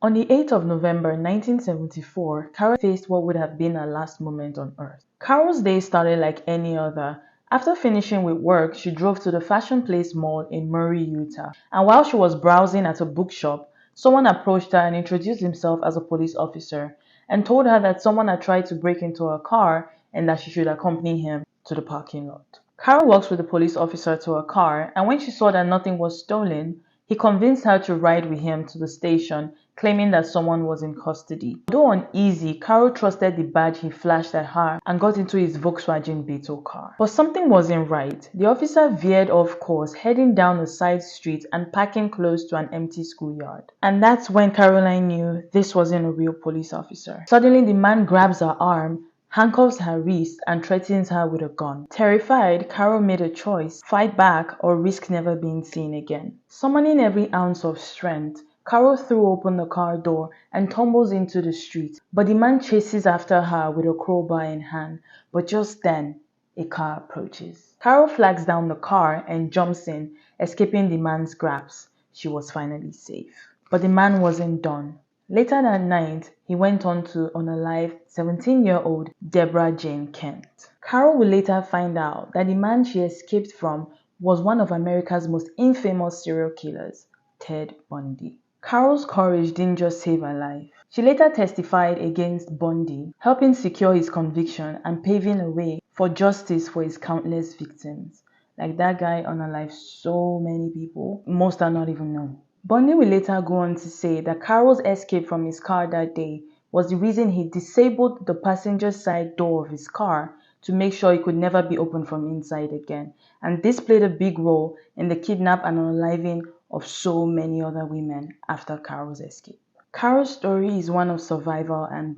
On the 8th of November 1974, Carol faced what would have been her last moment on Earth. Carol's day started like any other. After finishing with work, she drove to the Fashion Place Mall in Murray, Utah. And while she was browsing at a bookshop, someone approached her and introduced himself as a police officer and told her that someone had tried to break into her car and that she should accompany him to the parking lot. Carol walks with the police officer to her car, and when she saw that nothing was stolen, he convinced her to ride with him to the station, claiming that someone was in custody. Though uneasy, Carol trusted the badge he flashed at her and got into his Volkswagen Beetle car. But something wasn't right. The officer veered off course, heading down a side street and parking close to an empty schoolyard. And that's when Caroline knew this wasn't a real police officer. Suddenly, the man grabs her arm, handcuffs her wrist, and threatens her with a gun. Terrified, Carol made a choice: fight back or risk never being seen again. Summoning every ounce of strength, Carol threw open the car door and tumbles into the street, but the man chases after her with a crowbar in hand. But just then, a car approaches. Carol flags down the car and jumps in, escaping the man's grasp. She was finally safe. But the man wasn't done. Later that night, he went on to unalive 17-year-old Deborah Jane Kent. Carol will later find out that the man she escaped from was one of America's most infamous serial killers, Ted Bundy. Carol's courage didn't just save her life. She later testified against Bundy, helping secure his conviction and paving a way for justice for his countless victims. Like that guy unalived so many people, most are not even known. Bundy will later go on to say that Carol's escape from his car that day was the reason he disabled the passenger side door of his car to make sure it could never be opened from inside again. And this played a big role in the kidnap and unaliving of so many other women after Carol's escape. Carol's story is one of survival and